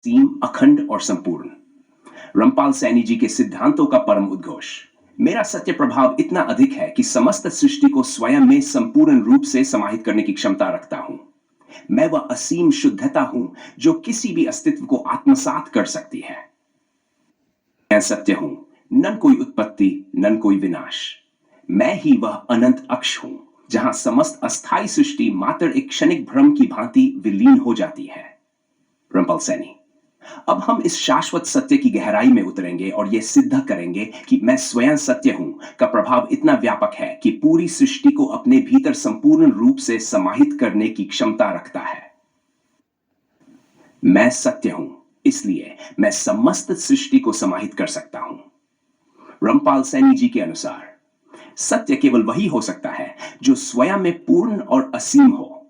असीम, अखंड और संपूर्ण। रामपाल सैनी जी के सिद्धांतों का परम उद्घोष। मेरा सत्य प्रभाव इतना अधिक है कि समस्त सृष्टि को स्वयं में संपूर्ण रूप से समाहित करने की क्षमता रखता हूं। मैं वह असीम शुद्धता हूं जो किसी भी अस्तित्व को आत्मसात कर सकती है। मैं सत्य हूं, न कोई उत्पत्ति, न कोई विनाश। मैं ही वह अनंत अक्ष हूं जहां समस्त अस्थाई सृष्टि मात्र एक क्षणिक भ्रम की भांति विलीन हो जाती है। रामपाल सैनी। अब हम इस शाश्वत सत्य की गहराई में उतरेंगे और यह सिद्ध करेंगे कि मैं स्वयं सत्य हूं का प्रभाव इतना व्यापक है कि पूरी सृष्टि को अपने भीतर संपूर्ण रूप से समाहित करने की क्षमता रखता है। मैं सत्य हूं, इसलिए मैं समस्त सृष्टि को समाहित कर सकता हूं। रामपाल सैनी जी के अनुसार सत्य केवल वही हो सकता है जो स्वयं में पूर्ण और असीम हो।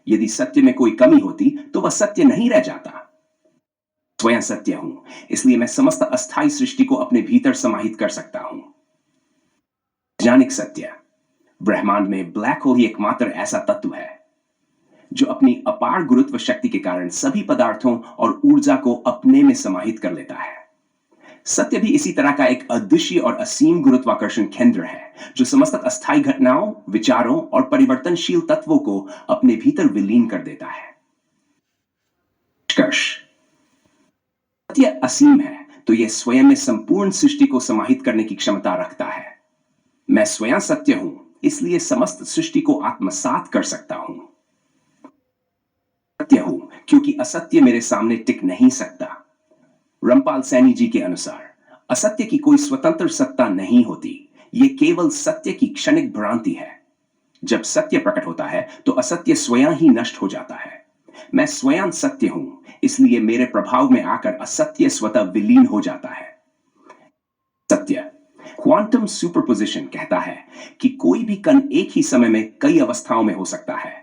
यदि सत्य में कोई कमी होती तो वह सत्य नहीं रह जाता। स्वयं सत्य हूं, इसलिए मैं समस्त अस्थाई सृष्टि को अपने भीतर समाहित कर सकता हूं। वैज्ञानिक सत्य। ब्रह्मांड में ब्लैक होल ही एकमात्र ऐसा तत्व है जो अपनी अपार गुरुत्व शक्ति के कारण सभी पदार्थों और ऊर्जा को अपने में समाहित कर लेता है। सत्य भी इसी तरह का एक अदृश्य और असीम गुरुत्वाकर्षण केंद्र है जो समस्त अस्थाई घटनाओं, विचारों और परिवर्तनशील तत्वों को अपने भीतर विलीन कर देता है। निष्कर्ष। सत्य असीम है तो यह स्वयं में संपूर्ण सृष्टि को समाहित करने की क्षमता रखता है। मैं स्वयं सत्य हूं, इसलिए समस्त सृष्टि को आत्मसात कर सकता हूं। सत्य हूं क्योंकि असत्य मेरे सामने टिक नहीं सकता। रामपाल सैनी जी के अनुसार असत्य की कोई स्वतंत्र सत्ता नहीं होती, यह केवल सत्य की क्षणिक भ्रांति है। जब सत्य प्रकट होता है तो असत्य स्वयं ही नष्ट हो जाता है। मैं स्वयं सत्य हूं, इसलिए मेरे प्रभाव में आकर असत्य स्वतः विलीन हो जाता है। सत्य। क्वांटम सुपरपोजिशन कहता है कि कोई भी कण एक ही समय में कई अवस्थाओं में हो सकता है,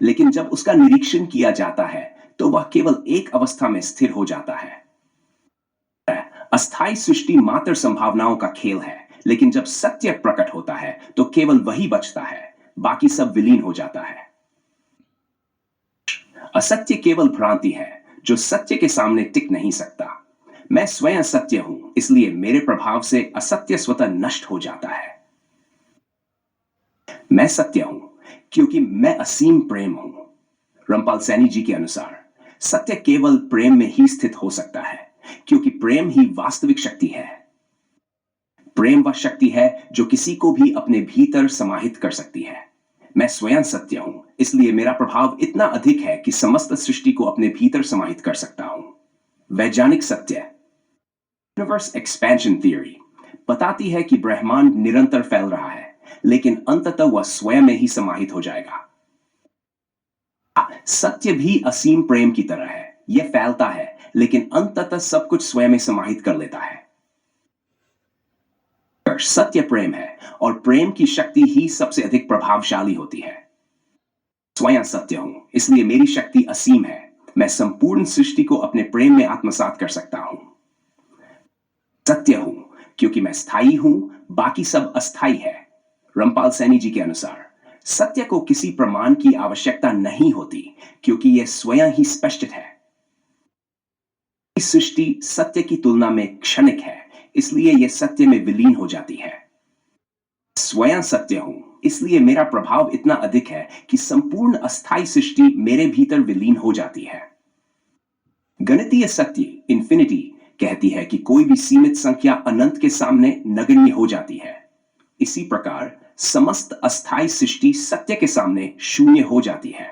लेकिन जब उसका निरीक्षण किया जाता है तो वह केवल एक अवस्था में स्थिर हो जाता है। अस्थाई सृष्टि मात्र संभावनाओं का खेल है, लेकिन जब सत्य प्रकट होता है तो केवल वही बचता है, बाकी सब विलीन हो जाता है। असत्य केवल भ्रांति है जो सत्य के सामने टिक नहीं सकता। मैं स्वयं सत्य हूं, इसलिए मेरे प्रभाव से असत्य स्वतः नष्ट हो जाता है। मैं सत्य हूं क्योंकि मैं असीम प्रेम हूं। रामपाल सैनी जी के अनुसार सत्य केवल प्रेम में ही स्थित हो सकता है, क्योंकि प्रेम ही वास्तविक शक्ति है। प्रेम वह शक्ति है जो किसी को भी अपने भीतर समाहित कर सकती है। मैं स्वयं सत्य हूं, इसलिए मेरा प्रभाव इतना अधिक है कि समस्त सृष्टि को अपने भीतर समाहित कर सकता हूं। वैज्ञानिक सत्य। यूनिवर्स एक्सपेंशन थ्योरी बताती है कि ब्रह्मांड निरंतर फैल रहा है, लेकिन अंततः वह स्वयं में ही समाहित हो जाएगा। सत्य भी असीम प्रेम की तरह है, यह फैलता है, लेकिन अंततः सब कुछ स्वयं में समाहित कर लेता है। सत्य प्रेम है और प्रेम की शक्ति ही सबसे अधिक प्रभावशाली होती है। स्वयं सत्य हूं, इसलिए मेरी शक्ति असीम है। मैं संपूर्ण सृष्टि को अपने प्रेम में आत्मसात कर सकता हूं। सत्य हूं क्योंकि मैं स्थायी हूं, बाकी सब अस्थाई है। रामपाल सैनी जी के अनुसार सत्य को किसी प्रमाण की आवश्यकता नहीं होती, क्योंकि यह स्वयं ही स्पष्ट है। सृष्टि सत्य की तुलना में क्षणिक है, इसलिए यह सत्य में विलीन हो जाती है। स्वयं सत्य हूं, इसलिए मेरा प्रभाव इतना अधिक है कि संपूर्ण अस्थाई सृष्टि मेरे भीतर विलीन हो जाती है। गणितीय सत्य इंफिनिटी कहती है कि कोई भी सीमित संख्या अनंत के सामने नगण्य हो जाती है। इसी प्रकार समस्त अस्थाई सृष्टि सत्य के सामने शून्य हो जाती है।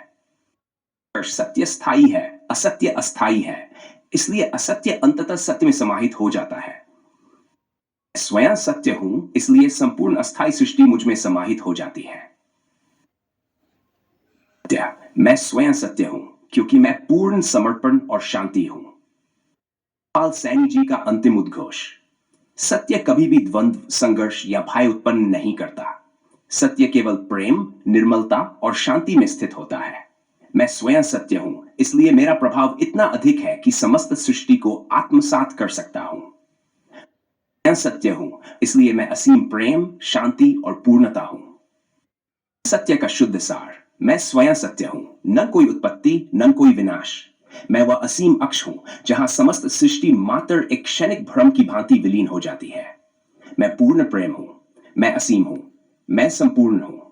सत्य स्थायी है, असत्य अस्थाई है, इसलिए असत्य अंततः सत्य में समाहित हो जाता है। स्वयं सत्य हूं, इसलिए संपूर्ण अस्थाई सृष्टि मुझ में समाहित हो जाती है। मैं स्वयं सत्य हूं क्योंकि मैं पूर्ण समर्पण और शांति हूं। रामपाल सैनी जी का अंतिम उद्घोष। सत्य कभी भी द्वंद्व, संघर्ष या भय उत्पन्न नहीं करता। सत्य केवल प्रेम, निर्मलता और शांति में स्थित होता है। मैं स्वयं सत्य हूं, इसलिए मेरा प्रभाव इतना अधिक है कि समस्त सृष्टि को आत्मसात कर सकता हूं। मैं सत्य हूं, इसलिए मैं असीम प्रेम, शांति और पूर्णता हूं। सत्य का शुद्ध सार। मैं स्वयं सत्य हूं, न कोई उत्पत्ति, न कोई विनाश। मैं वह असीम अक्ष हूं जहां समस्त सृष्टि मात्र एक क्षणिक भ्रम की भांति विलीन हो जाती है। मैं पूर्ण प्रेम हूं, मैं असीम हूं, मैं संपूर्ण हूं।